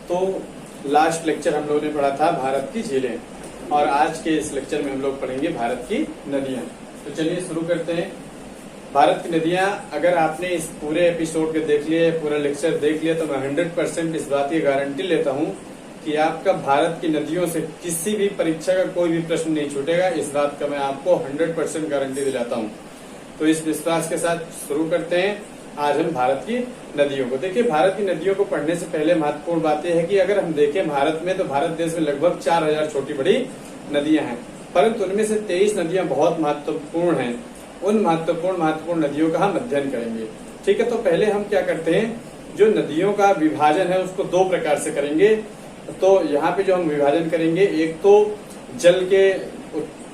तो last lecture हम लोगों ने पढ़ा था भारत की झीलें, और आज के इस लेक्चर में हम लोग पढ़ेंगे भारत की नदियां। तो चलिए शुरू करते हैं। भारत की नदियां, अगर आपने इस पूरे एपिसोड के देख लिया, पूरा लेक्चर देख लिया, तो मैं 100% इस बात की गारंटी लेता हूं कि आपका भारत की नदियों से किसी भी परीक्षा का कोई भी प्रश्न नहीं छूटेगा। इस बात का मैं आपको 100% गारंटी दिलाता हूं। तो इस विश्वास के साथ शुरू करते हैं आज हम भारत की नदियों को। देखिए, भारत की नदियों को पढ़ने से पहले महत्वपूर्ण बात यह है कि अगर हम देखें भारत में, तो भारत देश में लगभग 4000 छोटी बड़ी नदियां हैं, परंतु उनमें से 23 नदियां बहुत महत्वपूर्ण हैं। उन महत्वपूर्ण नदियों का हम अध्ययन करेंगे। ठीक है, तो पहले हम क्या करते हैं, जो नदियों का विभाजन है उसको दो प्रकार से करेंगे। तो यहाँ पे जो हम विभाजन करेंगे, एक तो जल के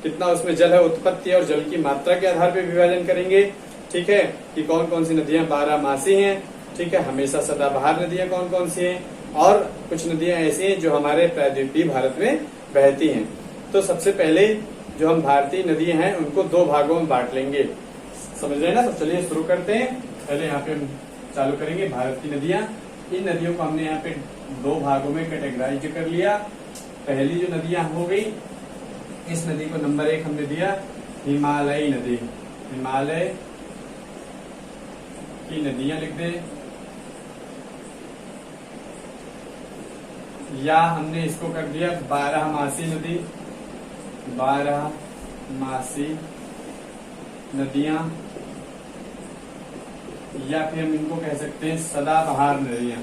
कितना उसमें जल है, उत्पत्ति और जल की मात्रा के आधार पर विभाजन करेंगे। ठीक है, कि कौन कौन सी नदियां 12मासी हैं। ठीक है, हमेशा सदाबहार नदियां कौन कौन सी हैं, और कुछ नदियां ऐसी हैं जो हमारे प्रायद्वीपीय भारत में बहती हैं। तो सबसे पहले जो हम भारतीय नदियां हैं उनको दो भागों में बांट लेंगे। समझ रहे हैं ना? तो चलिए शुरू करते हैं। पहले यहाँ पे हम चालू करेंगे भारत की नदियां। इन नदियों को हमने यहाँ पे दो भागों में कैटेगराइज कर लिया। पहली जो नदियां हो गई, इस नदी को नंबर 1 हमने दिया हिमालयी नदी। हिमालय की नदियां लिख दे, या हमने इसको कर दिया 12मासी नदी। 12मासी नदियां, या फिर हम इनको कह सकते हैं सदाबहार नदियां।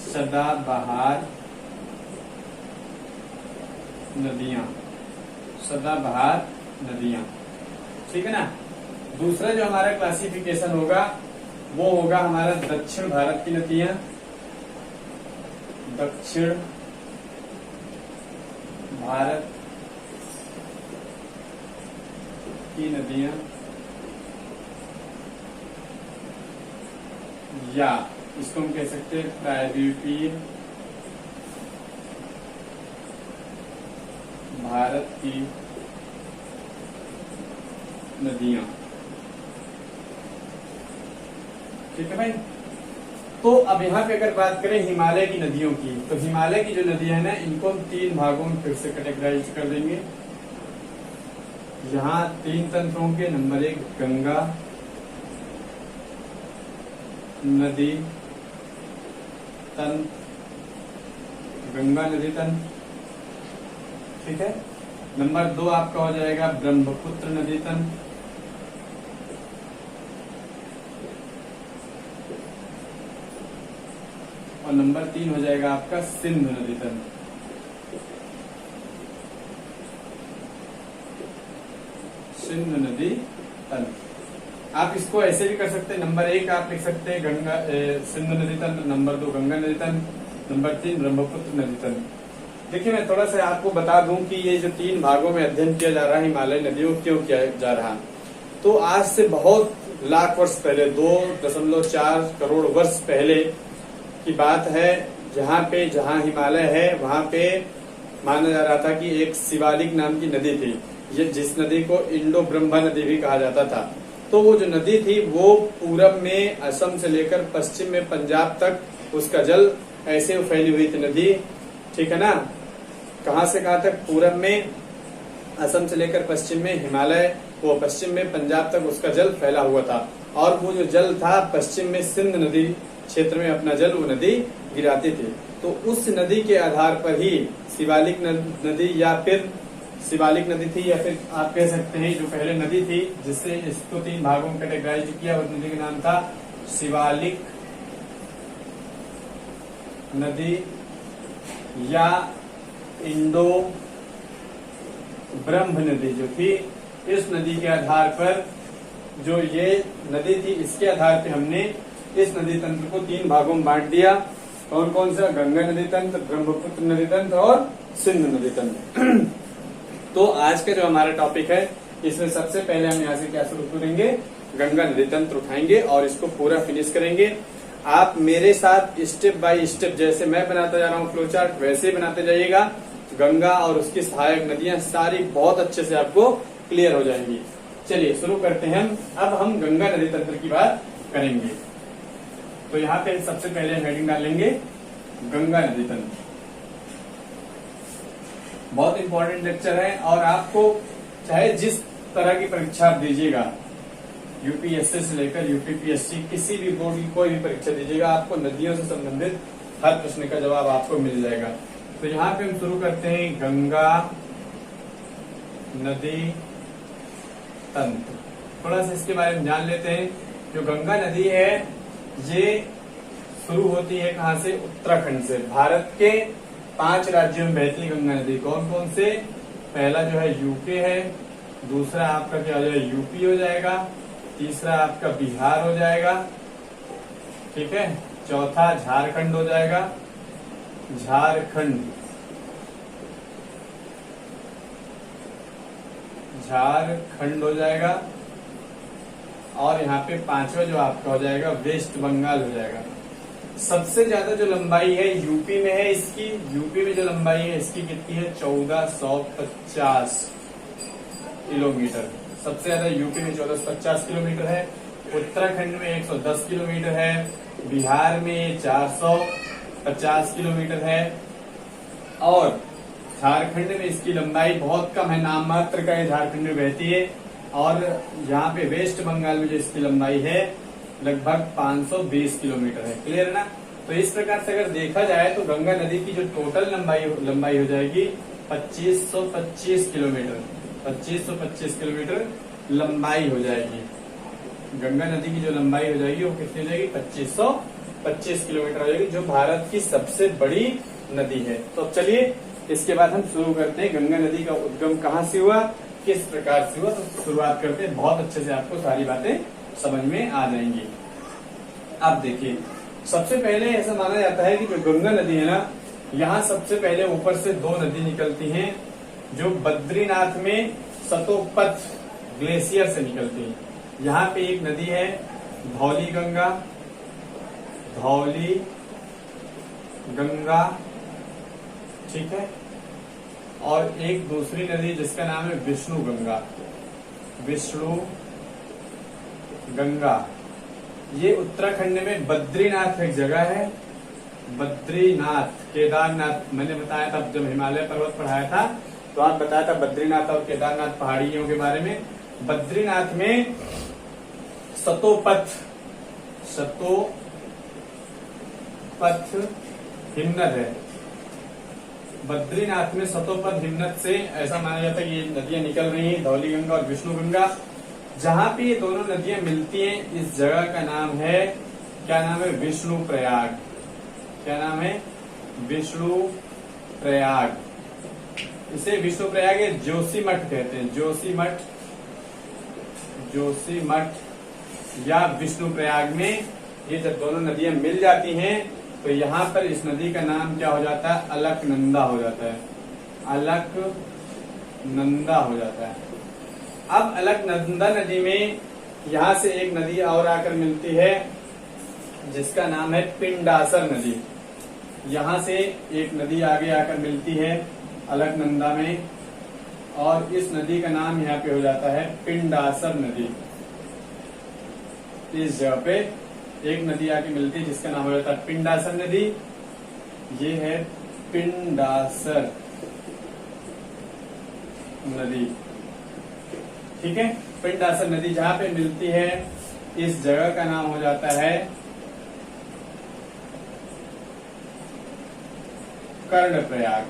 सदाबहार नदियां, सदाबहार नदियां। ठीक है ना? दूसरा जो हमारा क्लासिफिकेशन होगा वो होगा हमारा दक्षिण भारत की नदियां। दक्षिण भारत की नदियां, या इसको हम कह सकते हैं प्रायद्वीपीय भारत की नदियां। ठीक है भाई। तो अब यहाँ पे अगर बात करें हिमालय की नदियों की, तो हिमालय की जो नदियां है ना, इनको हम 3 भागों में फिर से कैटेगराइज कर देंगे। यहाँ 3 तंत्र होंगे। नंबर 1 गंगा नदी तंत्र, गंगा नदी तंत्र। ठीक है। नंबर 2 आपका हो जाएगा ब्रह्मपुत्र नदी तंत्र। और नंबर 3 हो जाएगा आपका सिंधु नदी तंत्र। सिंधु नदी तंत्र। आप इसको ऐसे भी कर सकते हैं। नंबर 1 आप लिख सकते हैं गंगा सिंधु नदी तंत्र, नंबर 2 गंगा नदी तंत्र, नंबर 3 ब्रह्मपुत्र नदी तंत्र। देखिए, मैं थोड़ा सा आपको बता दूं कि ये जो 3 भागों में अध्ययन किया जा रहा है हिमालय नदियों, क्यों किया जा रहा, तो आज से बहुत लाख वर्ष पहले, 2.4 करोड़ वर्ष पहले की बात है, जहाँ हिमालय है वहां पे माना जा रहा था कि एक शिवालिक नाम की नदी थी, ये जिस नदी को इंडो ब्रह्मा नदी भी कहा जाता था। तो वो जो नदी थी वो पूरब में असम से लेकर पश्चिम में पंजाब तक उसका जल ऐसे फैली हुई थी नदी। ठीक है ना? कहां से कहां तक? पूरब में असम से लेकर पश्चिम में हिमालय, वो पश्चिम में पंजाब तक उसका जल फैला हुआ था। और वो जो जल था पश्चिम में सिंध नदी क्षेत्र में अपना जल वो नदी गिराती थी। तो उस नदी के आधार पर ही शिवालिक नदी, या फिर शिवालिक नदी थी, या फिर आप कह सकते हैं जो पहले नदी थी जिससे इसको 3 भागों में कैटेगराइज किया, उस नदी का नाम था शिवालिक नदी या इंडो ब्रह्म नदी जो थी। इस नदी के आधार पर, जो ये नदी थी, इसके आधार पर हमने इस नदी तंत्र को 3 भागों में बांट दिया। कौन कौन सा? गंगा नदी तंत्र, ब्रह्मपुत्र नदी तंत्र और सिंधु नदी तंत्र। तो आज का जो हमारा टॉपिक है, इसमें सबसे पहले हम यहाँ से क्या शुरू करेंगे, गंगा नदी तंत्र उठाएंगे और इसको पूरा फिनिश करेंगे। आप मेरे साथ स्टेप बाय स्टेप, जैसे मैं बनाता जा रहा हूँ फ्लो चार्ट, वैसे ही बनाते जाइएगा। गंगा और उसकी सहायक नदियां सारी बहुत अच्छे से आपको क्लियर हो जाएंगी। चलिए शुरू करते हैं। अब हम गंगा नदी तंत्र की बात करेंगे। तो यहाँ पे सबसे पहले हम हेडिंग डालेंगे गंगा नदी तंत्र। बहुत इंपॉर्टेंट लेक्चर है और आपको चाहे जिस तरह की परीक्षा आप दीजिएगा, यूपीएससी से लेकर यूपीपीएससी किसी भी बोर्ड की कोई भी परीक्षा दीजिएगा, आपको नदियों से संबंधित हर प्रश्न का जवाब आपको मिल जाएगा। तो यहाँ पे हम शुरू करते हैं गंगा नदी तंत्र। थोड़ा सा इसके बारे में जान लेते हैं। जो गंगा नदी है ये शुरू होती है कहाँ से? उत्तराखंड से। भारत के 5 राज्यों में बहती गंगा नदी कौन कौन से? पहला जो है यूके है, दूसरा आपका क्या हो जाएगा? यूपी हो जाएगा, तीसरा आपका बिहार हो जाएगा, ठीक है, चौथा झारखंड हो जाएगा, झारखंड हो जाएगा, और यहाँ पे 5वां जो आपका हो जाएगा वेस्ट बंगाल हो जाएगा। सबसे ज्यादा जो लंबाई है यूपी में है इसकी। यूपी में जो लंबाई है इसकी कितनी है? 1450 किलोमीटर। सबसे ज्यादा यूपी में 1450 किलोमीटर है। उत्तराखंड में 110 किलोमीटर है, बिहार में 450 किलोमीटर है, और झारखंड में इसकी लंबाई बहुत कम है, नाम मात्र का ये झारखंड में बहती है। और यहाँ पे वेस्ट बंगाल में जो इसकी लंबाई है लगभग 520 किलोमीटर है। क्लियर है ना? तो इस प्रकार से अगर देखा जाए तो गंगा नदी की जो टोटल लंबाई हो जाएगी 2525 किलोमीटर। 2525 किलोमीटर लंबाई हो जाएगी। गंगा नदी की जो लंबाई हो जाएगी वो कितनी हो जाएगी? 2525 किलोमीटर हो जाएगी, जो भारत की सबसे बड़ी नदी है। तो अब चलिए इसके बाद हम शुरू करते हैं। गंगा नदी का उद्गम कहाँ से हुआ, किस प्रकार से हुआ, तो शुरुआत करते हैं। बहुत अच्छे से आपको सारी बातें समझ में आ जाएंगी। आप देखिए, सबसे पहले ऐसा माना जाता है कि जो गंगा नदी है ना, यहाँ सबसे पहले ऊपर से 2 नदी निकलती हैं जो बद्रीनाथ में सतोपथ ग्लेशियर से निकलती है। यहाँ पे एक नदी है धौली गंगा, ठीक है, और एक दूसरी नदी जिसका नाम है विष्णु गंगा। ये उत्तराखंड में बद्रीनाथ एक जगह है, बद्रीनाथ, केदारनाथ। मैंने बताया था जब हिमालय पर्वत पढ़ाया था तो आप बताया था बद्रीनाथ और केदारनाथ पहाड़ियों के बारे में। बद्रीनाथ में सतोपथ हिमनद है। बद्रीनाथ में सतोपथ हिमनद से ऐसा माना जाता है कि ये नदियां निकल रही हैं, धौली गंगा और विष्णु गंगा। जहां पे ये दोनों नदियां मिलती हैं, इस जगह का नाम है, क्या नाम है? विष्णु प्रयाग। क्या नाम है? विष्णु प्रयाग। इसे विष्णु प्रयाग या जोशीमठ कहते हैं। जोशीमठ या विष्णु प्रयाग में ये जब दोनों नदियां मिल जाती हैं तो यहाँ पर इस नदी का नाम क्या हो जाता है? अलकनंदा हो जाता है। अलकनंदा हो जाता है। अब अलकनंदा नदी में यहाँ से एक नदी और आकर मिलती है जिसका नाम है पिंडासर नदी। यहाँ से एक नदी आगे आकर मिलती है अलकनंदा में, और इस नदी का नाम यहाँ पे हो जाता है पिंडासर नदी। इस जगह पे एक नदी आके मिलती है जिसका नाम हो जाता है पिंडासर नदी। ये है पिंडासर नदी, ठीक है। पिंडासर नदी जहां पे मिलती है इस जगह का नाम हो जाता है कर्णप्रयाग।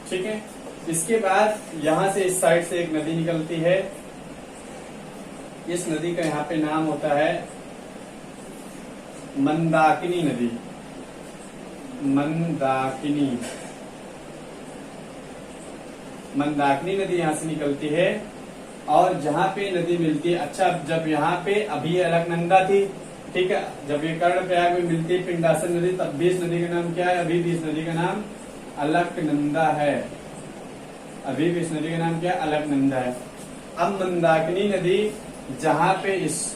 ठीक है। इसके बाद यहां से इस साइड से एक नदी निकलती है। इस नदी का यहाँ पे नाम होता है मंदाकिनी नदी। मंदाकिनी नदी यहाँ से निकलती है, और जहाँ पे नदी मिलती है, अच्छा जब यहाँ पे अभी अलकनंदा थी, ठीक है, जब ये कर्णप्रयाग में मिलती है पिंडासर नदी, तब भी इस नदी का नाम क्या है? अभी भी इस नदी का नाम अलकनंदा है। अभी भी इस नदी का नाम क्या है? अलकनंदा है। अब मंदाकिनी नदी जहाँ पे इस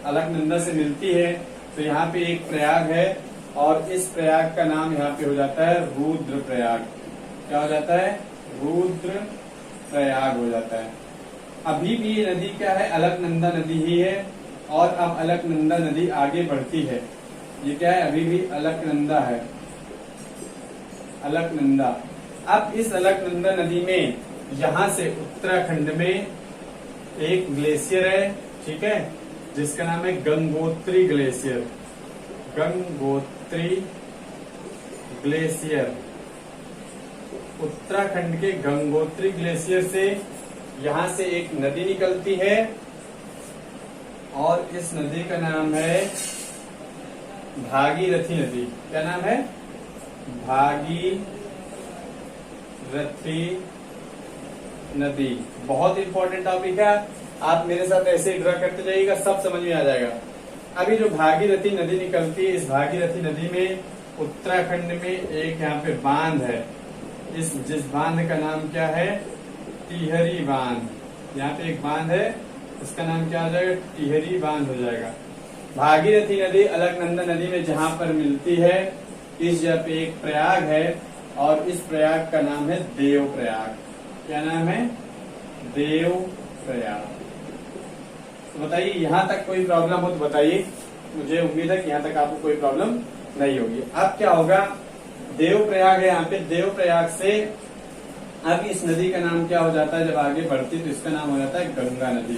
अलकनंदा से मिलती है तो यहाँ पे एक प्रयाग है, और इस प्रयाग का नाम यहाँ पे हो जाता है रुद्रप्रयाग। क्या हो जाता है? रुद्रप्रयाग हो जाता है। अभी भी ये नदी क्या है? अलकनंदा नदी ही है, और अब अलकनंदा नदी आगे बढ़ती है। ये क्या है, अभी भी अलकनंदा है, अलकनंदा। अब इस अलकनंदा नदी में यहां से उत्तराखंड में एक ग्लेशियर है, ठीक है, जिसका नाम है गंगोत्री ग्लेशियर, गंगोत्री ग्लेशियर। उत्तराखंड के गंगोत्री ग्लेशियर से यहां से एक नदी निकलती है और इस नदी का नाम है भागीरथी नदी। क्या नाम है, भागीरथी नदी। बहुत इंपॉर्टेंट टॉपिक है, आप मेरे साथ ऐसे ही ड्रा करते जाइएगा, सब समझ में आ जाएगा। अभी जो भागीरथी नदी निकलती है, इस भागीरथी नदी में उत्तराखंड में एक यहाँ पे बांध है। जिस बांध का नाम क्या है, टिहरी बांध। यहाँ पे एक बांध है, इसका नाम क्या हो जाएगा, टिहरी बांध हो जाएगा। भागीरथी नदी अलकनंदा नदी में जहां पर मिलती है, इस जगह पे एक प्रयाग है और इस प्रयाग का नाम है देव प्रयाग। क्या नाम है, देव प्रयाग। तो बताइए, यहां तक कोई प्रॉब्लम हो तो बताइए, मुझे उम्मीद है कि यहां तक आपको कोई प्रॉब्लम नहीं होगी। अब क्या होगा, देव प्रयाग है यहाँ पे, देव प्रयाग से अब इस नदी का नाम क्या हो जाता है, जब आगे बढ़ती तो इसका नाम हो जाता है गंगा नदी।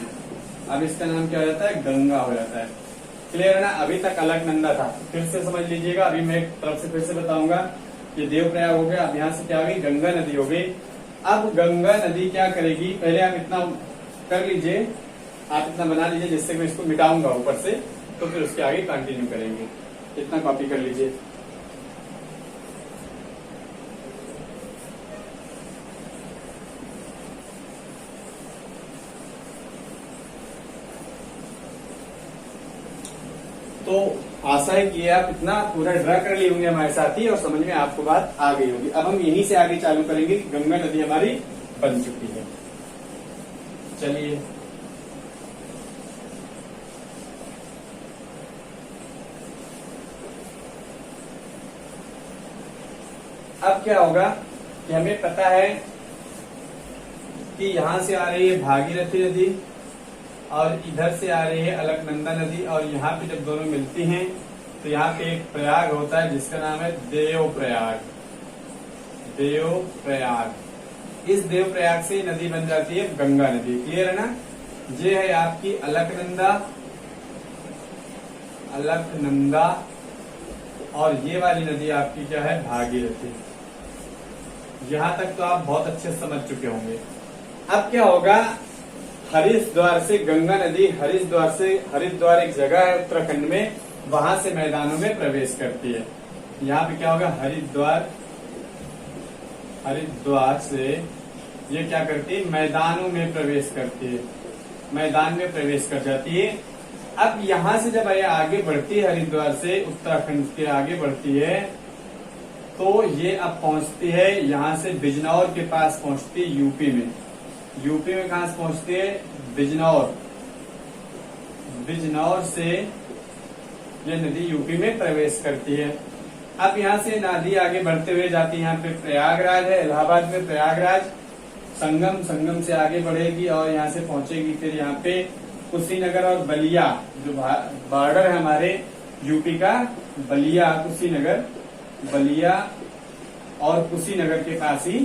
अब इसका नाम क्या हो जाता है, गंगा हो जाता है। क्लियर है ना, अभी तक अलकनंदा था, फिर से समझ लीजिएगा। अभी मैं एक तरफ से फिर से बताऊंगा, ये देव प्रयाग हो गया, अब यहाँ से क्या हो गई, गंगा नदी हो गई। अब गंगा नदी क्या करेगी, पहले आप इतना कर लीजिए, आप इतना बना लीजिए जिससे मैं इसको मिटाऊंगा ऊपर से, तो फिर उसके आगे कंटिन्यू करेंगे। इतना कॉपी कर लीजिए। तो आशा है कि आप इतना पूरा ड्रा कर लिए होंगे हमारे साथ ही और समझ में आपको बात आ गई होगी। अब हम यहीं से आगे चालू करेंगे कि गंगा नदी हमारी बन चुकी है। चलिए, अब क्या होगा कि हमें पता है कि यहां से आ रही है भागीरथी नदी और इधर से आ रही है अलकनंदा नदी, और यहाँ पे जब दोनों मिलती हैं तो यहाँ पे एक प्रयाग होता है जिसका नाम है देव प्रयाग। देव प्रयाग, इस देव प्रयाग से नदी बन जाती है गंगा नदी। क्लियर है ना, ये है आपकी अलकनंदा, अलकनंदा, और ये वाली नदी आपकी क्या है, भागीरथी। यहां तक तो आप बहुत अच्छे से समझ चुके होंगे। अब क्या होगा, हरिद्वार से गंगा नदी, हरिद्वार एक जगह है उत्तराखंड में, वहां से मैदानों में प्रवेश करती है। यहाँ पे क्या होगा, हरिद्वार से ये क्या करती है, मैदानों में प्रवेश करती है, मैदान में प्रवेश कर जाती है। अब यहाँ से जब ये आगे बढ़ती है, हरिद्वार से उत्तराखंड के आगे बढ़ती है, तो ये अब पहुंचती है यहाँ से बिजनौर के पास पहुंचती है, यूपी में। यूपी में कहां से पहुंचती है, बिजनौर। बिजनौर से ये नदी यूपी में प्रवेश करती है। अब यहाँ से नदी आगे बढ़ते हुए जाती है, यहाँ पे प्रयागराज है, इलाहाबाद में प्रयागराज, संगम से आगे बढ़ेगी और यहाँ से पहुंचेगी फिर यहाँ पे कुशीनगर और बलिया, जो बॉर्डर है हमारे यूपी का, बलिया कुशीनगर, बलिया और कुशीनगर के पास ही,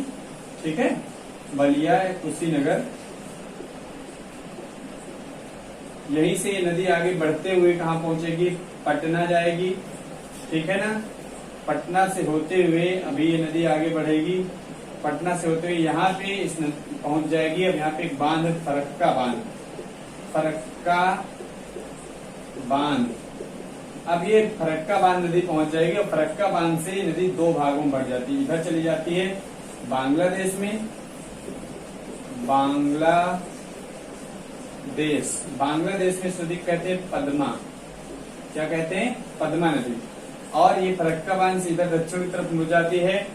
ठीक है, बलिया कुशीनगर। यहीं से ये नदी आगे बढ़ते हुए कहाँ पहुंचेगी, पटना जाएगी, ठीक है ना। पटना से होते हुए अभी ये नदी आगे बढ़ेगी, पटना से होते हुए यहाँ पे इस पहुंच जाएगी। अब यहाँ पे एक बांध है, फरक्का बांध, फरक्का बांध। अब ये फरक्का बांध नदी पहुंच जाएगी और फरक्का बांध से नदी दो भागों में बढ़ जाती है। इधर चली जाती है बांग्लादेश में, बांग्लादेश में इस नदी कहते हैं पद्मा। क्या कहते हैं, पद्मा नदी। और ये फरक्का बांध से इधर दक्षिण की तरफ मुड़ जाती है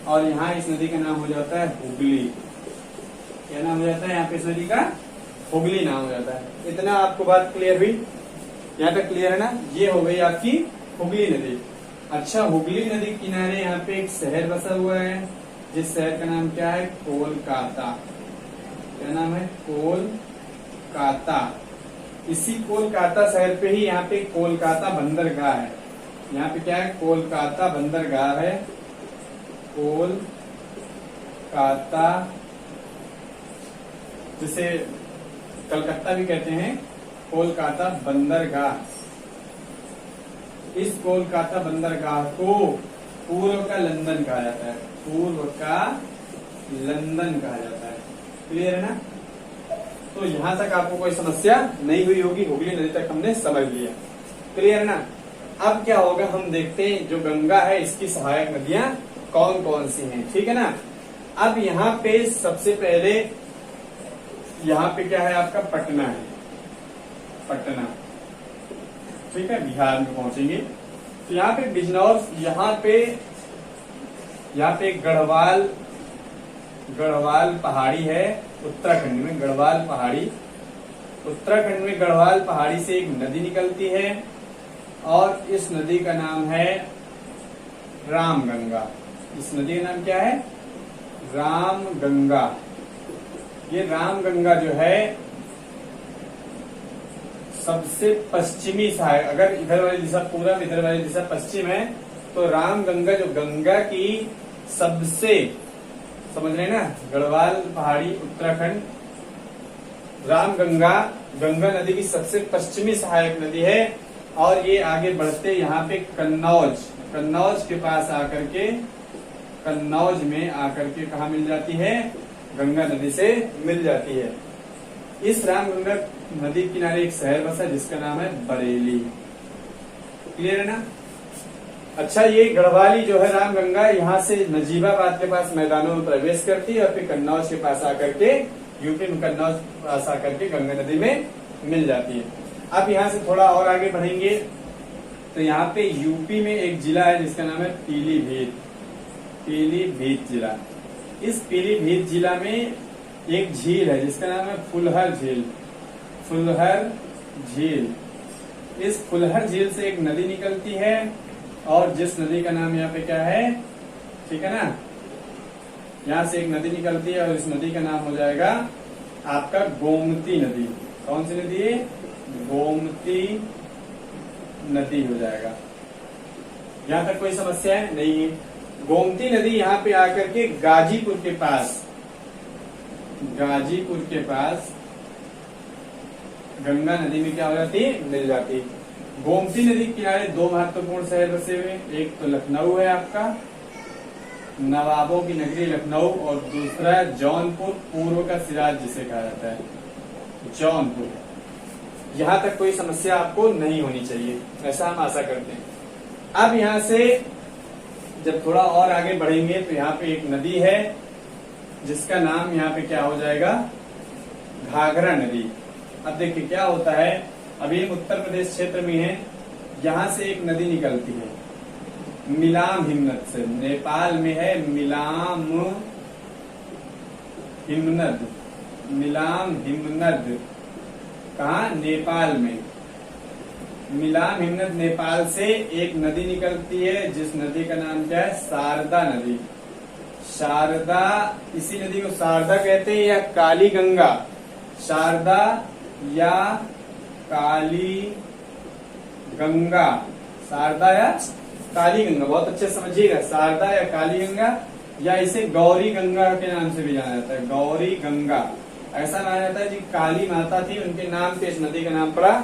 और यहाँ इस नदी का नाम हो जाता है हुगली। क्या नाम हो जाता है यहाँ पे इस नदी का, हुगली नाम हो जाता है। इतना आपको बात क्लियर हुई, यहाँ तक क्लियर है ना। ये हो गई आपकी हुगली नदी। अच्छा, हुगली नदी किनारे यहाँ पे एक शहर बसा हुआ है, जिस शहर का नाम क्या है, कोलकाता। क्या नाम है, कोलकाता। इसी कोलकाता शहर पे ही यहाँ पे कोलकाता बंदरगाह है। यहाँ पे क्या है, कोलकाता बंदरगाह है। कोलकाता, जिसे कलकत्ता भी कहते हैं, कोलकाता बंदरगाह। इस कोलकाता बंदरगाह को पूर्व का लंदन कहा जाता है। पूर्व का लंदन कहा जाता है। क्लियर है ना? तो यहां तक आपको कोई समस्या नहीं हुई होगी। हुगली नदी तक हमने समझ लिया। क्लियर है ना? अब क्या होगा, हम देखते हैं जो गंगा है इसकी सहायक नदियां कौन कौन सी हैं। ठीक है ना? अब यहाँ पे सबसे पहले यहाँ पे क्या है, आपका पटना है। पटना, ठीक है, बिहार में पहुंचेंगे तो यहाँ पे बिजनौर, यहाँ पे गढ़वाल पहाड़ी है उत्तराखंड में। गढ़वाल पहाड़ी, उत्तराखंड में गढ़वाल पहाड़ी से एक नदी निकलती है और इस नदी का नाम है रामगंगा। इस नदी का नाम क्या है, रामगंगा। ये रामगंगा जो है सबसे पश्चिमी सहायक, अगर इधर वाली दिशा पूरब, इधर वाली दिशा पश्चिम है, तो रामगंगा जो गंगा की सबसे, समझ रहे हैं ना, गढ़वाल पहाड़ी उत्तराखंड, रामगंगा गंगा नदी की सबसे पश्चिमी सहायक नदी है। और ये आगे बढ़ते यहाँ पे कन्नौज के पास आकर के, कन्नौज में आकर के कहा मिल जाती है, गंगा नदी से मिल जाती है। इस रामगंगा नदी किनारे एक शहर बसा जिसका नाम है बरेली। क्लियर है ना? अच्छा, ये गढ़वाली जो है रामगंगा यहाँ से नजीबाबाद के पास मैदानों में प्रवेश करती है और फिर कन्नौज के पास आकर के, यूपी में कन्नौज पास आकर के गंगा नदी में मिल जाती है। अब यहाँ से थोड़ा और आगे बढ़ेंगे तो यहाँ पे यूपी में एक जिला है जिसका नाम है पीलीभीत। पीलीभीत जिला, इस पीलीभीत जिला में एक झील है जिसका नाम है फुलहर झील। फुलहर झील, इस फुलहर झील से एक नदी निकलती है और जिस नदी का नाम यहाँ पे क्या है, ठीक है ना, यहाँ से एक नदी निकलती है और इस नदी का नाम हो जाएगा आपका गोमती नदी। कौन सी नदी है, गोमती नदी हो जाएगा। यहाँ तक कोई समस्या है नहीं है। गोमती नदी यहाँ पे आकर के गाजीपुर के पास गंगा नदी में क्या हो जाती है, मिल जाती है। गोमती नदी के किनारे दो महत्वपूर्ण शहर बसे हुए, एक तो लखनऊ है आपका, नवाबों की नगरी लखनऊ, और दूसरा है जौनपुर, पूर्व का सिराज जिसे कहा जाता है, जौनपुर। यहाँ तक कोई समस्या आपको नहीं होनी चाहिए, ऐसा हम आशा करते हैं। अब यहाँ से जब थोड़ा और आगे बढ़ेंगे तो यहाँ पे एक नदी है जिसका नाम यहाँ पे क्या हो जाएगा, घाघरा नदी। अब देखिए क्या होता है, अभी हम उत्तर प्रदेश क्षेत्र में हैं, यहाँ से एक नदी निकलती है मिलाम हिमनद से, नेपाल में है मिलाम हिमनद। मिलाम हिमनद कहा, नेपाल में। मिलाम हिमनद नेपाल से एक नदी निकलती है जिस नदी का नाम क्या है, शारदा नदी। शारदा, इसी नदी को शारदा कहते हैं या काली गंगा। शारदा या काली गंगा, शारदा या काली गंगा, बहुत अच्छे से समझिएगा, शारदा या काली गंगा, या इसे गौरी गंगा के नाम से भी जाना जाता है, गौरी गंगा। ऐसा माना जाता है जी काली माता थी, उनके नाम पे इस नदी का नाम पड़ा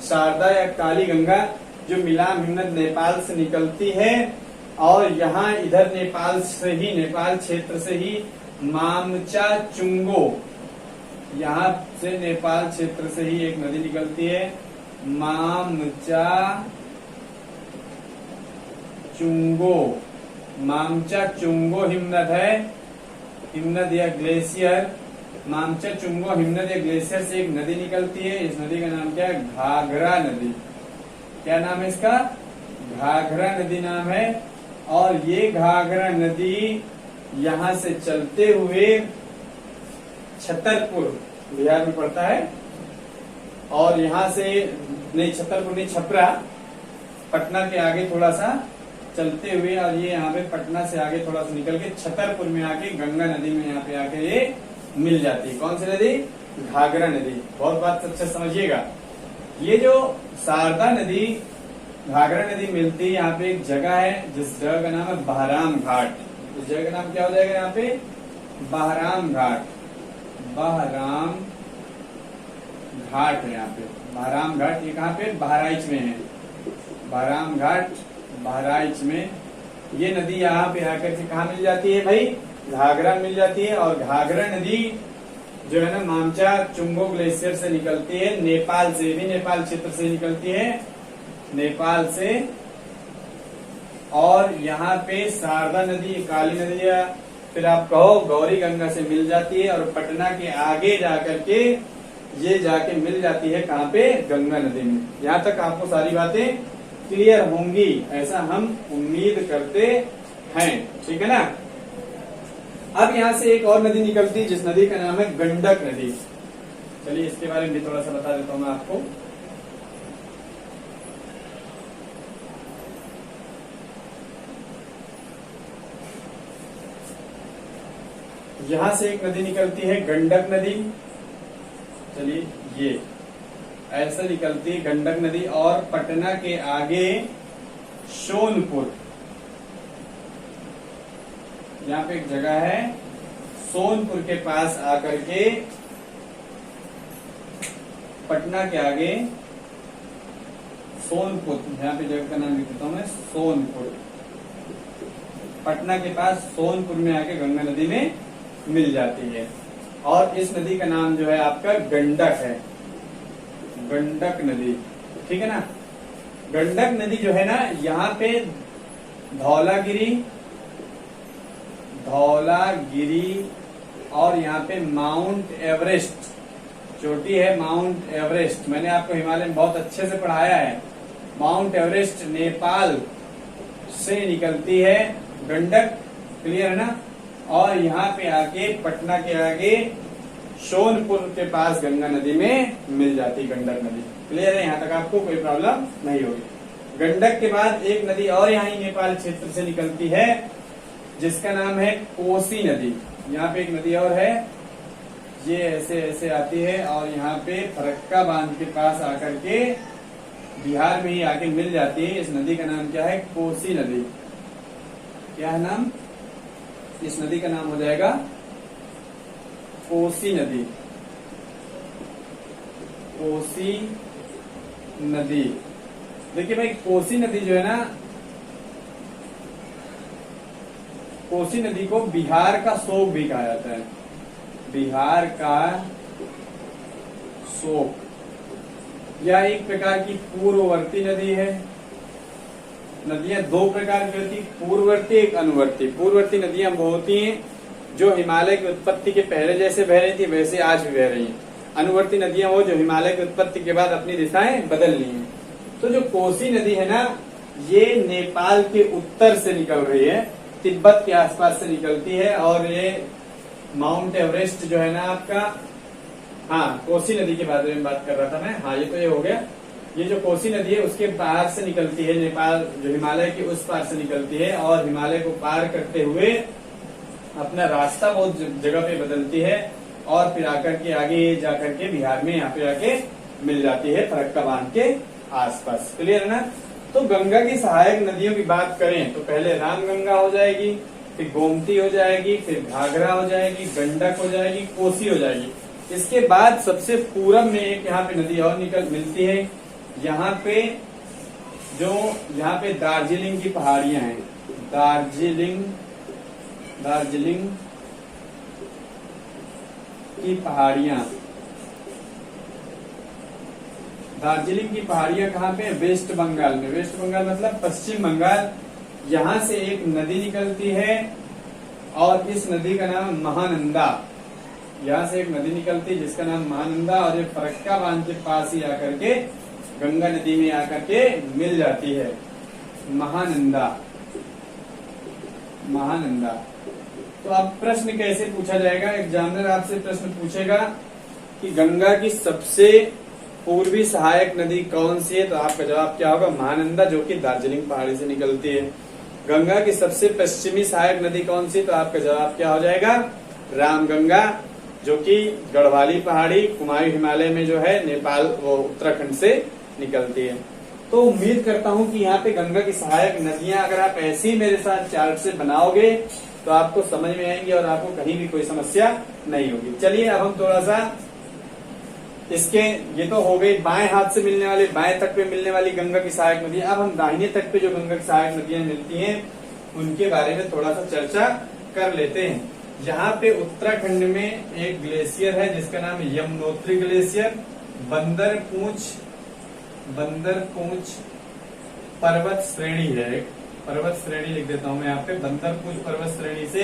शारदा या काली गंगा, जो मिलाम हिमनद नेपाल से निकलती है। और यहाँ इधर नेपाल से ही, नेपाल क्षेत्र से ही मामचा चुंगो, यहाँ से नेपाल क्षेत्र से ही एक नदी निकलती है मामचा चुंगो। मामचा चुंगो हिमनद है, हिमनद या ग्लेशियर। मामचा चुंगो हिमनद या ग्लेशियर से एक नदी निकलती है, इस नदी का नाम क्या है, घाघरा नदी। क्या नाम है इसका, घाघरा नदी नाम है। और ये घाघरा नदी यहाँ से चलते हुए छतरपुर, बिहार में पड़ता है, और यहाँ से नहीं, छतरपुर नहीं, छपरा, पटना के आगे थोड़ा सा चलते हुए, और ये यहाँ पे पटना से आगे थोड़ा सा निकल के छतरपुर में आके गंगा नदी में यहाँ पे आके ये मिल जाती है। कौन सी नदी, घाघरा नदी। बहुत बात अच्छा समझिएगा। ये जो शारदा नदी घाघरा नदी मिलती है, यहाँ पे एक जगह है जिस जगह का नाम है बहराम घाट। इस जगह का नाम क्या हो जाएगा यहाँ पे? बहराम घाट। बहराम घाट है यहाँ पे, बहराम घाट। ये कहाँ पे? बहराइच में है। बहराम घाट बहराइच में ये नदी यहाँ पे आकर के कहाँ मिल जाती है भाई? घाघरा मिल जाती है। और घाघरा नदी जो है ना मामचा चुंगो ग्लेशियर से निकलती है, नेपाल से भी, नेपाल क्षेत्र से निकलती है, नेपाल से। और यहाँ पे शारदा नदी, काली नदी, या फिर आप कहो गौरी गंगा से मिल जाती है। और पटना के आगे जाकर के ये जाके मिल जाती है कहाँ पे? गंगा नदी में। यहाँ तक आपको सारी बातें क्लियर होंगी ऐसा हम उम्मीद करते हैं, ठीक है ना। अब यहाँ से एक और नदी निकलती है जिस नदी का नाम है गंडक नदी। चलिए इसके बारे में भी थोड़ा सा बता देता हूं मैं आपको। यहां से एक नदी निकलती है गंडक नदी। चलिए ये ऐसे निकलती है गंडक नदी। और पटना के आगे सोनपुर, यहाँ पे एक जगह है सोनपुर के पास आकर के, पटना के आगे सोनपुर, यहाँ पे जगह का नाम लिख देता हूं मैं, सोनपुर। पटना के पास सोनपुर में आके गंगा नदी में मिल जाती है। और इस नदी का नाम जो है आपका गंडक है, गंडक नदी, ठीक है ना। गंडक नदी जो है ना यहाँ पे धौलागिरी और यहाँ पे माउंट एवरेस्ट चोटी है, माउंट एवरेस्ट। मैंने आपको हिमालय में बहुत अच्छे से पढ़ाया है। माउंट एवरेस्ट नेपाल से निकलती है गंडक, क्लियर है ना। और यहाँ पे आके पटना के आगे सोनपुर के पास गंगा नदी में मिल जाती गंडक नदी, क्लियर है। यहाँ तक आपको कोई प्रॉब्लम नहीं होगी। गंडक के बाद एक नदी और यहाँ नेपाल क्षेत्र से निकलती है जिसका नाम है कोसी नदी। यहाँ पे एक नदी और है, ये ऐसे ऐसे आती है और यहाँ पे फरक्का बांध के पास आकर के बिहार में ही आके मिल जाती है। इस नदी का नाम क्या है? कोसी नदी। क्या है नाम? इस नदी का नाम हो जाएगा कोसी नदी। कोसी नदी। देखिए भाई कोसी नदी जो है ना, कोसी नदी को बिहार का शोक भी कहा जाता है। बिहार का शोक, यह एक प्रकार की पूर्ववर्ती नदी है। नदियां दो प्रकार की होती, पूर्ववर्ती एक अनुवर्ती। पूर्ववर्ती नदियां वो होती हैं जो हिमालय की उत्पत्ति के पहले जैसे बह रही थी वैसे आज भी बह रही हैं। अनुवर्ती नदियां वो जो हिमालय की उत्पत्ति के बाद अपनी दिशाएं बदल ली हैं। तो जो कोसी नदी है ना, ये नेपाल के उत्तर से निकल रही है, तिब्बत के आसपास से निकलती है। और ये माउंट एवरेस्ट जो है ना आपका, हाँ कोसी नदी के बारे में बात कर रहा था मैं, हाँ ये तो ये हो गया। ये जो कोसी नदी है उसके पार से निकलती है, नेपाल जो हिमालय के उस पार से निकलती है और हिमालय को पार करते हुए अपना रास्ता बहुत जगह पे बदलती है और फिर आकर के आगे जाकर के बिहार में यहाँ पे आके मिल जाती है फरक्का बांध के आसपास, क्लियर है ना। तो गंगा की सहायक नदियों की बात करें तो पहले रामगंगा हो जाएगी, फिर गोमती हो जाएगी, फिर घाघरा हो जाएगी, गंडक हो जाएगी, कोसी हो जाएगी। इसके बाद सबसे पूरब में एक यहाँ पे नदी और मिलती है। यहाँ पे यहाँ पे दार्जिलिंग की पहाड़ियां हैं, दार्जिलिंग की पहाड़ियां। दार्जिलिंग की पहाड़ियां कहाँ पे? वेस्ट बंगाल में। वेस्ट बंगाल मतलब पश्चिम बंगाल। यहाँ से एक नदी निकलती है और इस नदी का नाम महानंदा। यहाँ से एक नदी निकलती है जिसका नाम महानंदा और ये फरक्का बांध के पास ही आकर के गंगा नदी में आकर के मिल जाती है, महानंदा। महानंदा। तो अब प्रश्न कैसे पूछा जाएगा? एग्जामिनर आपसे प्रश्न पूछेगा कि गंगा की सबसे पूर्वी सहायक नदी कौन सी है, तो आपका जवाब क्या होगा? महानंदा, जो कि दार्जिलिंग पहाड़ी से निकलती है। गंगा की सबसे पश्चिमी सहायक नदी कौन सी, तो आपका जवाब क्या हो जाएगा? रामगंगा। जो कि गढ़वाली पहाड़ी कुमायूं हिमालय में जो है नेपाल वो उत्तराखंड से निकलती है। तो उम्मीद करता हूं कि यहाँ पे गंगा की सहायक नदियां अगर आप ऐसे ही मेरे साथ चार्ट से बनाओगे तो आपको समझ में आएंगी और आपको कहीं भी कोई समस्या नहीं होगी। चलिए अब हम थोड़ा सा इसके, ये तो हो गई बाएं हाथ से मिलने वाली, बाएं तट पे मिलने वाली गंगा की सहायक नदियां। अब हम दाहिने तट पे जो गंगा की सहायक नदियां मिलती हैं उनके बारे में थोड़ा सा चर्चा कर लेते हैं। यहाँ पे उत्तराखंड में एक ग्लेशियर है जिसका नाम है यमुनोत्री ग्लेशियर। बंदरपूंछ पर्वत श्रेणी है, पर्वत श्रेणी लिख देता हूं मैं यहाँ पे। बंदरपूंछ पर्वत श्रेणी से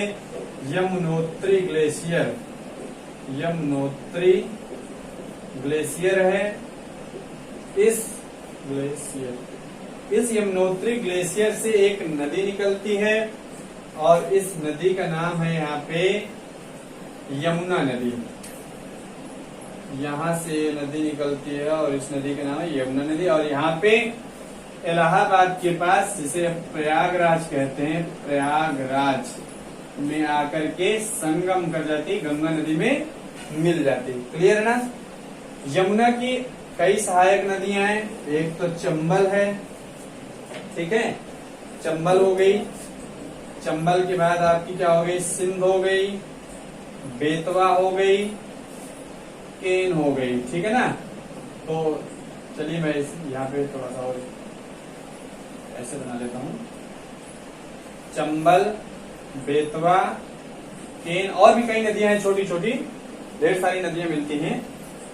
यमुनोत्री ग्लेशियर है। इस यमुनोत्री ग्लेशियर से एक नदी निकलती है और इस नदी का नाम है यहाँ पे यमुना नदी। यहाँ से नदी निकलती है और इस नदी का नाम है यमुना नदी। और यहाँ पे इलाहाबाद के पास, जिसे प्रयागराज कहते हैं, प्रयागराज में आकर के संगम कर जाती, गंगा नदी में मिल जाती। क्लियर है ना। यमुना की कई सहायक नदियां हैं। एक तो चंबल है, ठीक है, चंबल हो गई। चंबल के बाद आपकी क्या हो गई, सिंध हो गई, बेतवा हो गई, केन हो गई, ठीक है ना। तो चलिए मैं यहाँ पे थोड़ा सा और ऐसे बना लेता हूँ। चंबल, बेतवा, केन, और भी कई नदियां हैं, छोटी छोटी ढेर सारी नदियां मिलती हैं।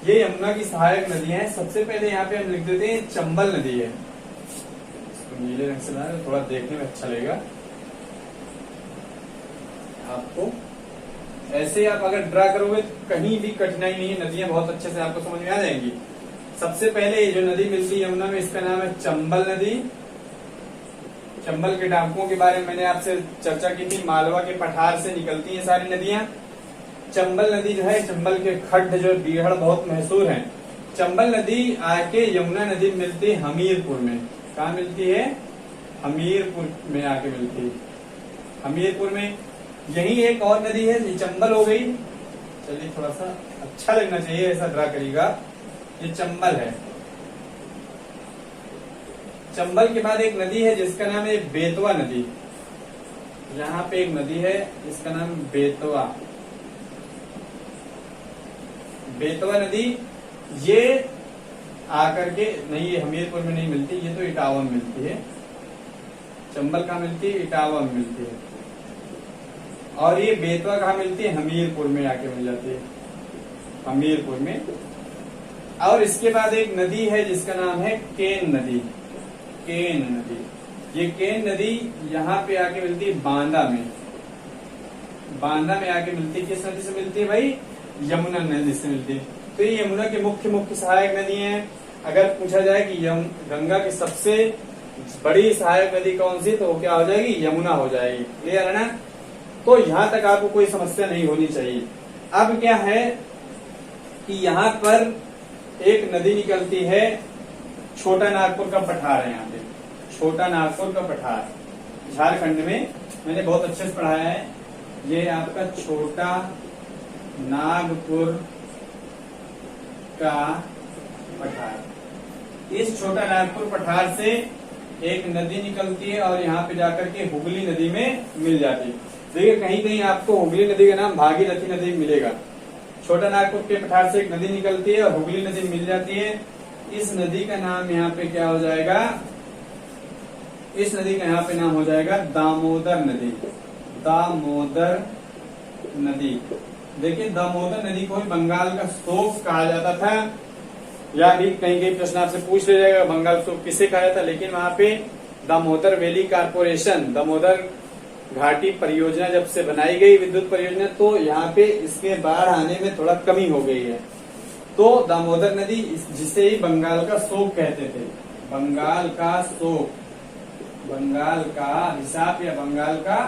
ये यमुना की सहायक नदियां हैं। सबसे पहले यहाँ पे हम लिख देते हैं चंबल नदी है। इसको नीले रंग से बनाए, थोड़ा देखने में अच्छा लगेगा आपको। ऐसे आप अगर ड्रा करोगे तो कहीं भी कठिनाई नहीं है, नदियां बहुत अच्छे से आपको समझ में आ जाएंगी। सबसे पहले जो नदी मिलती है यमुना में, इसका नाम है चंबल नदी। चंबल के टापुओं के बारे में मैंने आपसे चर्चा की थी। मालवा के पठार से निकलती हैं सारी नदियां। चंबल नदी जो है, चंबल के खड्ड जो बीहड़ बहुत मशहूर हैं। चंबल नदी आके यमुना नदी मिलती है हमीरपुर में। कहाँ मिलती है, हमीरपुर में आके मिलती है, हमीरपुर में। यही एक और नदी है, ये चंबल हो गई। चलिए थोड़ा सा अच्छा लगना चाहिए, ऐसा ड्रा करिएगा। ये चंबल है। चंबल के बाद एक नदी है जिसका नाम है बेतवा नदी। यहाँ पे एक नदी है जिसका नाम बेतवा नदी। ये आकर के नहीं, ये हमीरपुर में नहीं मिलती, ये तो इटावा में मिलती है। चंबल कहाँ मिलती है, इटावा में मिलती है। और ये बेतवा कहाँ मिलती है, हमीरपुर में आके मिल जाती है, हमीरपुर में। और इसके बाद एक नदी है जिसका नाम है केन नदी। ये केन नदी यहाँ पे आके मिलती है बांदा में। बांदा में आके मिलती है। किस नदी से मिलती है भाई, यमुना नदी से मिलती है। तो ये यमुना की मुख्य सहायक नदी हैं। अगर पूछा जाए कि गंगा की सबसे बड़ी सहायक नदी कौन सी, तो वो क्या हो जाएगी, यमुना हो जाएगी। क्लियर है ना। तो यहाँ तक आपको कोई समस्या नहीं होनी चाहिए। अब क्या है कि यहाँ पर एक नदी निकलती है, छोटा नागपुर का पठार है। यहाँ पे छोटा नागपुर का पठार, झारखंड में, मैंने बहुत अच्छे से पढ़ाया है। ये आपका छोटा नागपुर का पठार। इस छोटा नागपुर पठार से एक नदी निकलती है और यहाँ पे जाकर के हुगली नदी में मिल जाती है। देखिए कहीं कहीं आपको हुगली नदी का नाम भागीरथी नदी मिलेगा। छोटा नागपुर के पठार से एक नदी निकलती है और हुगली नदी मिल जाती है। इस नदी का नाम यहाँ पे क्या हो जाएगा, इस नदी का यहाँ पे नाम हो जाएगा दामोदर नदी। दामोदर नदी। देखिए दामोदर नदी को बंगाल का शोक कहा जाता था, या भी कहीं कहीं प्रश्न आपसे पूछ ले जाएगा बंगाल शोक किसे कहा जाता, लेकिन वहां पे दामोदर वैली कारपोरेशन, दामोदर घाटी परियोजना जब से बनाई गई विद्युत परियोजना, तो यहाँ पे इसके बाढ़ आने में थोड़ा कमी हो गई है। तो दामोदर नदी, जिसे ही बंगाल का शोक कहते थे, बंगाल का शोक, बंगाल का अभिशाप या बंगाल का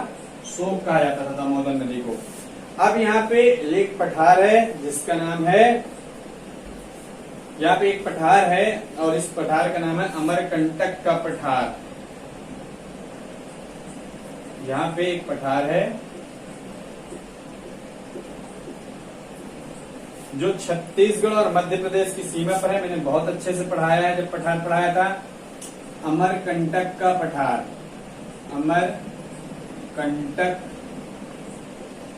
शोक कहा जाता था दामोदर नदी को। अब यहाँ पे एक पठार है जिसका नाम है, यहाँ पे एक पठार है और इस पठार का नाम है अमरकंटक का पठार। यहाँ पे एक पठार है जो छत्तीसगढ़ और मध्य प्रदेश की सीमा पर है। मैंने बहुत अच्छे से पढ़ाया है, जब पठार पढ़ाया था। अमरकंटक का पठार, अमरकंटक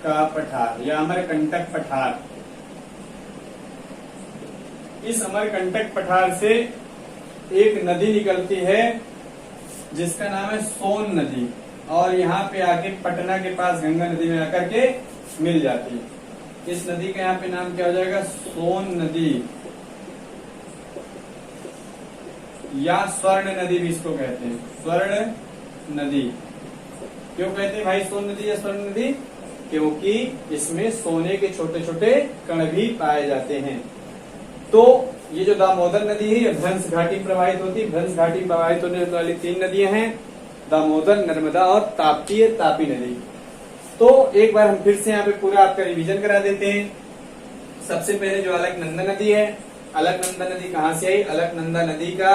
का पठार या अमरकंटक पठार। इस अमरकंटक पठार से एक नदी निकलती है जिसका नाम है सोन नदी, और यहाँ पे आके पटना के पास गंगा नदी में आकर के मिल जाती है। इस नदी का यहाँ पे नाम क्या हो जाएगा? सोन नदी या स्वर्ण नदी भी इसको कहते हैं। स्वर्ण नदी क्यों कहते हैं भाई सोन नदी या स्वर्ण नदी? क्योंकि इसमें सोने के छोटे छोटे कण भी पाए जाते हैं। तो ये जो दामोदर नदी है, ये भ्रंश घाटी में प्रवाहित होती है। भ्रंश घाटी में प्रवाहित होने वाली 3 नदियां हैं, दामोदर, नर्मदा और तापी नदी। तो एक बार हम फिर से यहाँ पे पूरा आपका रिवीजन करा देते हैं। सबसे पहले जो अलकनंदा नदी है, अलकनंदा नदी कहाँ से आई? अलकनंदा नदी का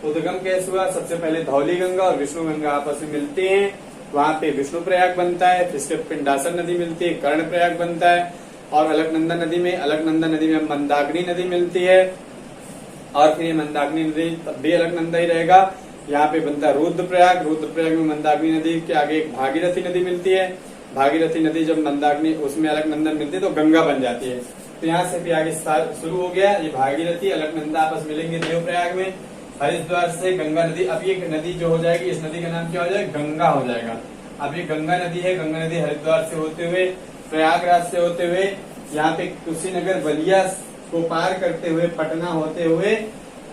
उद्गम कैसे हुआ? सबसे पहले धौली गंगा और विष्णु गंगा आपस में मिलते हैं, वहां पे विष्णु प्रयाग बनता है। फिर से पिंडासन नदी मिलती है, कर्ण प्रयाग बनता है। और अलकनंदा नदी में मंदाकिनी नदी मिलती है, और फिर ये मंदाकिनी नदी तब भी अलकनंदा ही रहेगा। यहाँ पे बनता है रुद्रप्रयाग में मंदाकिनी नदी के आगे एक भागीरथी नदी मिलती है। भागीरथी नदी जब मंदाकिनी उसमें अलकनंदा मिलती है तो गंगा बन जाती है। तो यहाँ से भी आगे शुरू हो गया। ये भागीरथी अलकनंदा आपस मिलेंगे देवप्रयाग में। हरिद्वार से गंगा नदी, अब ये नदी जो हो जाएगी, इस नदी का नाम क्या हो जाएगा? गंगा हो जाएगा। अब ये गंगा नदी है, गंगा नदी हरिद्वार से होते हुए, प्रयागराज से होते हुए, यहाँ पे कुशीनगर बलिया को पार करते हुए, पटना होते हुए,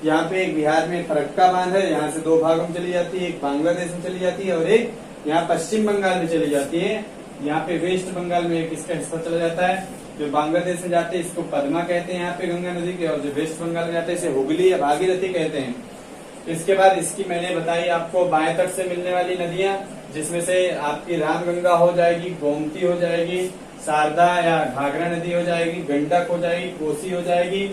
यहाँ पे एक बिहार में फरक्का बांध है, यहाँ से 2 भागों में चली जाती है। एक बांग्लादेश में चली जाती है और एक यहाँ पश्चिम बंगाल में चली जाती है। यहाँ पे वेस्ट बंगाल में एक इसका हिस्सा चला जाता है। जो बांग्लादेश में जाते हैं इसको पद्मा कहते हैं यहाँ पे गंगा नदी के, और जो वेस्ट बंगाल में जाते हैं इसे हुगली या भागीरथी कहते हैं। इसके बाद इसकी मैंने बताई आपको बाएं तट से मिलने वाली नदियां, जिसमें से आपकी रामगंगा हो जाएगी, गोमती हो जाएगी, शारदा या घाघरा नदी हो जाएगी, गंडक हो जाएगी, कोसी हो जाएगी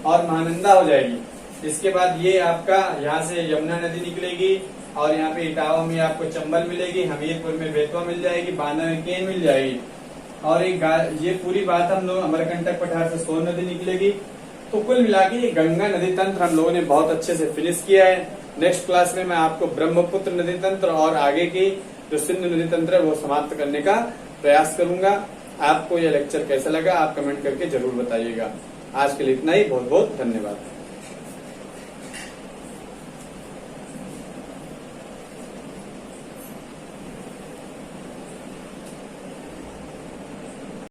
और महानंदा हो जाएगी। इसके बाद ये आपका यहाँ से यमुना नदी निकलेगी, और यहाँ पे इटावा में आपको चंबल मिलेगी, हमीरपुर में बेतवा मिल जाएगी, बांदा में केन मिल जाएगी। और ये पूरी बात हम लोग अमरकंटक पठार से सोन नदी निकलेगी। तो कुल मिला के ये गंगा नदी तंत्र हम लोगों ने बहुत अच्छे से फिनिश किया है। नेक्स्ट क्लास में मैं आपको ब्रह्मपुत्र नदी तंत्र और आगे की जो सिंधु नदी तंत्र है वो समाप्त करने का प्रयास करूंगा। आपको यह लेक्चर कैसा लगा आप कमेंट करके जरूर बताइएगा। आज के लिए इतना ही, बहुत बहुत धन्यवाद।